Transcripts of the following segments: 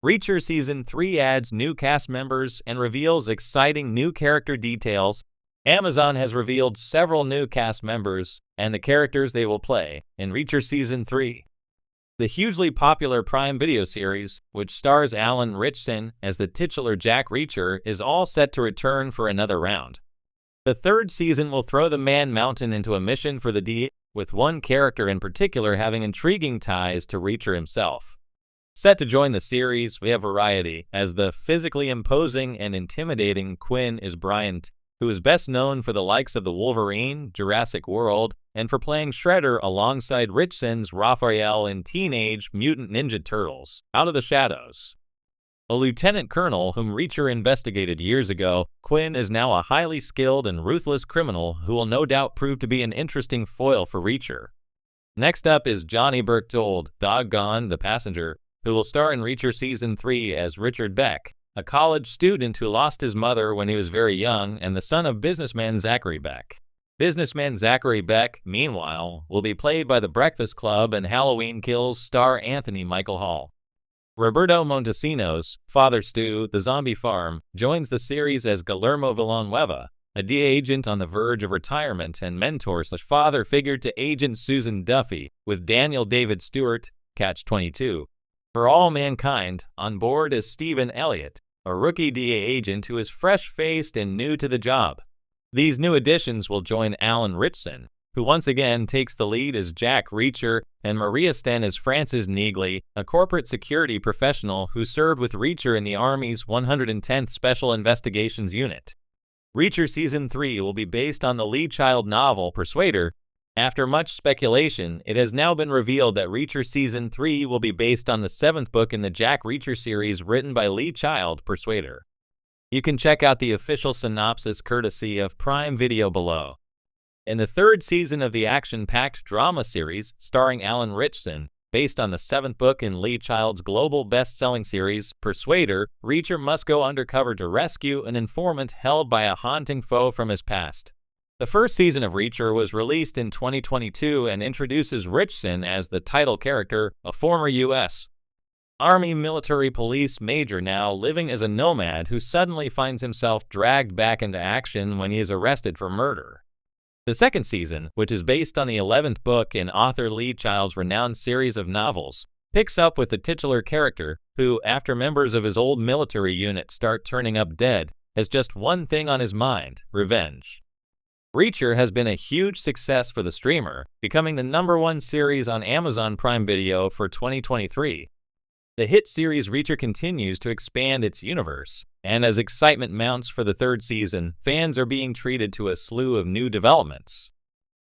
Reacher Season 3 adds new cast members and reveals exciting new character details. Amazon has revealed several new cast members and the characters they will play in Reacher Season 3. The hugely popular Prime Video series, which stars Alan Ritchson as the titular Jack Reacher, is all set to return for another round. The third season will throw the Man Mountain into a mission for the DEA, with one character in particular having intriguing ties to Reacher himself. Set to join the series, we have variety, as the physically imposing and intimidating Quinn is Bryant, who is best known for the likes of the Wolverine, Jurassic World, and for playing Shredder alongside Ritchson's Raphael in Teenage Mutant Ninja Turtles, Out of the Shadows. A lieutenant colonel whom Reacher investigated years ago, Quinn is now a highly skilled and ruthless criminal who will no doubt prove to be an interesting foil for Reacher. Next up is Johnny Berchtold, Doggone the Passenger, who will star in Reacher Season 3 as Richard Beck, a college student who lost his mother when he was very young and the son of businessman Zachary Beck. Businessman Zachary Beck, meanwhile, will be played by The Breakfast Club and Halloween Kills star Anthony Michael Hall. Roberto Montesinos, Father Stu, The Zombie Farm, joins the series as Guillermo Villanueva, a DEA agent on the verge of retirement and mentor/father figure to Agent Susan Duffy, with Daniel David Stewart, Catch-22. For All Mankind, on board is Stephen Elliott, a rookie DEA agent who is fresh-faced and new to the job. These new additions will join Alan Ritchson, who once again takes the lead as Jack Reacher, and Maria Sten as Frances Neagley, a corporate security professional who served with Reacher in the Army's 110th Special Investigations Unit. Reacher Season 3 will be based on the Lee Child novel Persuader. After much speculation, it has now been revealed that Reacher Season 3 will be based on the 7th book in the Jack Reacher series written by Lee Child, Persuader. You can check out the official synopsis courtesy of Prime Video below. In the third season of the action-packed drama series starring Alan Ritchson, based on the 7th book in Lee Child's global best-selling series, Persuader, Reacher must go undercover to rescue an informant held by a haunting foe from his past. The first season of Reacher was released in 2022 and introduces Ritchson as the title character, a former U.S. Army military police major now living as a nomad who suddenly finds himself dragged back into action when he is arrested for murder. The second season, which is based on the 11th book in author Lee Child's renowned series of novels, picks up with the titular character, who, after members of his old military unit start turning up dead, has just one thing on his mind: revenge. Reacher has been a huge success for the streamer, becoming the #1 series on Amazon Prime Video for 2023. The hit series Reacher continues to expand its universe, and as excitement mounts for the third season, fans are being treated to a slew of new developments.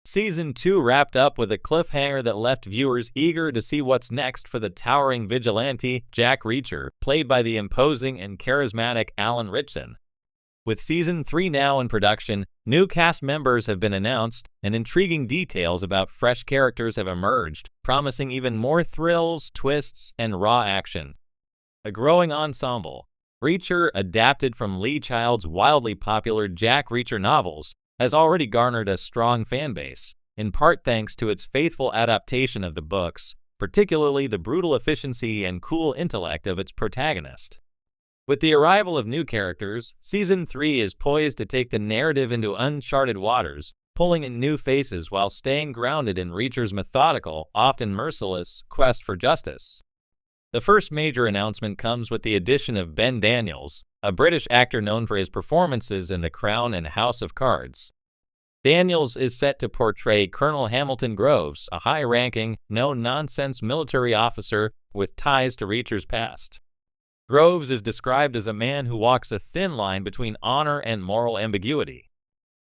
Season 2 wrapped up with a cliffhanger that left viewers eager to see what's next for the towering vigilante, Jack Reacher, played by the imposing and charismatic Alan Ritchson. With Season 3 now in production, new cast members have been announced, and intriguing details about fresh characters have emerged, promising even more thrills, twists, and raw action. A growing ensemble, Reacher, adapted from Lee Child's wildly popular Jack Reacher novels, has already garnered a strong fanbase, in part thanks to its faithful adaptation of the books, particularly the brutal efficiency and cool intellect of its protagonist. With the arrival of new characters, Season 3 is poised to take the narrative into uncharted waters, pulling in new faces while staying grounded in Reacher's methodical, often merciless, quest for justice. The first major announcement comes with the addition of Ben Daniels, a British actor known for his performances in The Crown and House of Cards. Daniels is set to portray Colonel Hamilton Groves, a high-ranking, no-nonsense military officer with ties to Reacher's past. Groves is described as a man who walks a thin line between honor and moral ambiguity.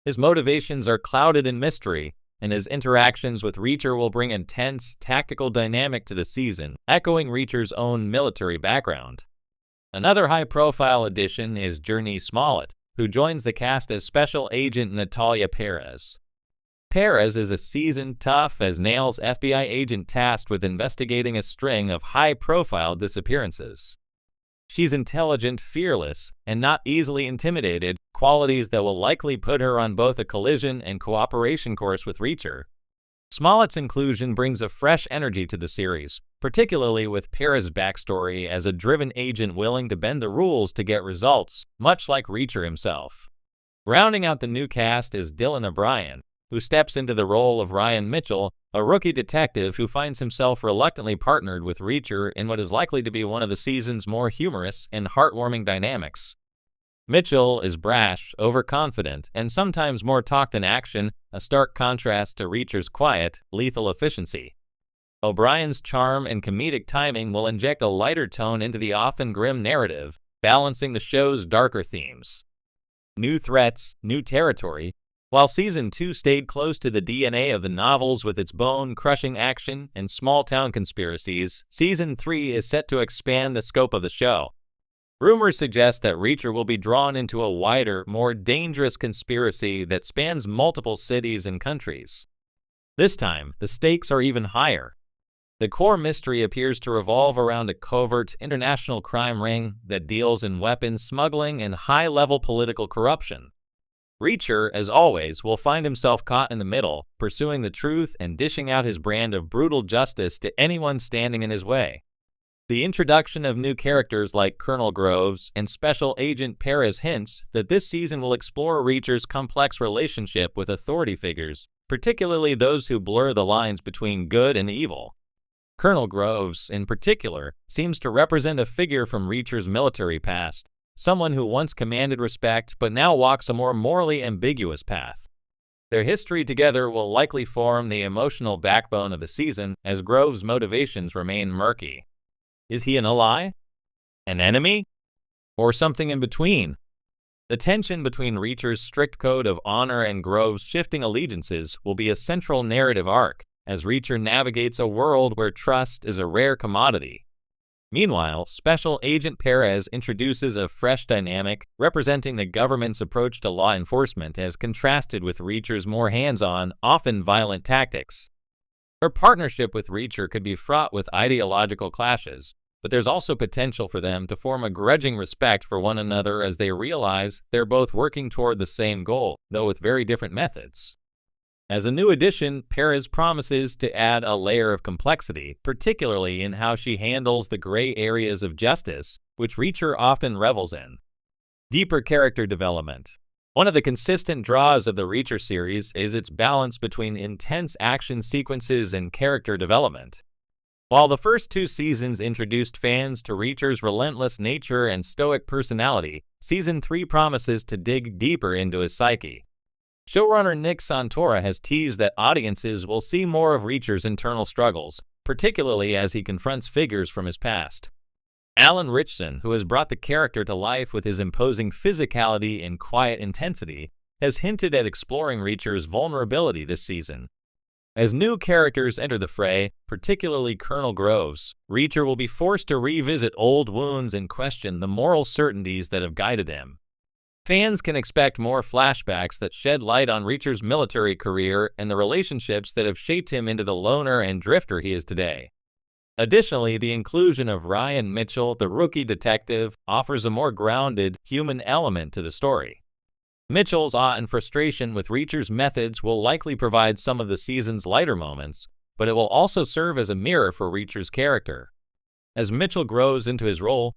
His motivations are clouded in mystery, and his interactions with Reacher will bring a tense, tactical dynamic to the season, echoing Reacher's own military background. Another high-profile addition is Jurnee Smollett, who joins the cast as Special Agent Natalia Perez. Perez is a seasoned, tough-as-nails FBI agent tasked with investigating a string of high-profile disappearances. She's intelligent, fearless, and not easily intimidated, qualities that will likely put her on both a collision and cooperation course with Reacher. Smollett's inclusion brings a fresh energy to the series, particularly with Perez's backstory as a driven agent willing to bend the rules to get results, much like Reacher himself. Rounding out the new cast is Dylan O'Brien, who steps into the role of Ryan Mitchell, a rookie detective who finds himself reluctantly partnered with Reacher in what is likely to be one of the season's more humorous and heartwarming dynamics. Mitchell is brash, overconfident, and sometimes more talk than action, a stark contrast to Reacher's quiet, lethal efficiency. O'Brien's charm and comedic timing will inject a lighter tone into the often grim narrative, balancing the show's darker themes. New threats, new territory. While Season 2 stayed close to the DNA of the novels with its bone-crushing action and small-town conspiracies, Season 3 is set to expand the scope of the show. Rumors suggest that Reacher will be drawn into a wider, more dangerous conspiracy that spans multiple cities and countries. This time, the stakes are even higher. The core mystery appears to revolve around a covert international crime ring that deals in weapons smuggling and high-level political corruption. Reacher, as always, will find himself caught in the middle, pursuing the truth and dishing out his brand of brutal justice to anyone standing in his way. The introduction of new characters like Colonel Groves and Special Agent Perez hints that this season will explore Reacher's complex relationship with authority figures, particularly those who blur the lines between good and evil. Colonel Groves, in particular, seems to represent a figure from Reacher's military past, someone who once commanded respect but now walks a more morally ambiguous path. Their history together will likely form the emotional backbone of the season, as Groves' motivations remain murky. Is he an ally? An enemy? Or something in between? The tension between Reacher's strict code of honor and Groves' shifting allegiances will be a central narrative arc, as Reacher navigates a world where trust is a rare commodity. Meanwhile, Special Agent Perez introduces a fresh dynamic, representing the government's approach to law enforcement as contrasted with Reacher's more hands-on, often violent tactics. Her partnership with Reacher could be fraught with ideological clashes, but there's also potential for them to form a grudging respect for one another as they realize they're both working toward the same goal, though with very different methods. As a new addition, Perez promises to add a layer of complexity, particularly in how she handles the gray areas of justice, which Reacher often revels in. Deeper character development. One of the consistent draws of the Reacher series is its balance between intense action sequences and character development. While the first 2 seasons introduced fans to Reacher's relentless nature and stoic personality, Season 3 promises to dig deeper into his psyche. Showrunner Nick Santora has teased that audiences will see more of Reacher's internal struggles, particularly as he confronts figures from his past. Alan Ritchson, who has brought the character to life with his imposing physicality and quiet intensity, has hinted at exploring Reacher's vulnerability this season. As new characters enter the fray, particularly Colonel Groves, Reacher will be forced to revisit old wounds and question the moral certainties that have guided him. Fans can expect more flashbacks that shed light on Reacher's military career and the relationships that have shaped him into the loner and drifter he is today. Additionally, the inclusion of Ryan Mitchell, the rookie detective, offers a more grounded, human element to the story. Mitchell's awe and frustration with Reacher's methods will likely provide some of the season's lighter moments, but it will also serve as a mirror for Reacher's character. As Mitchell grows into his role,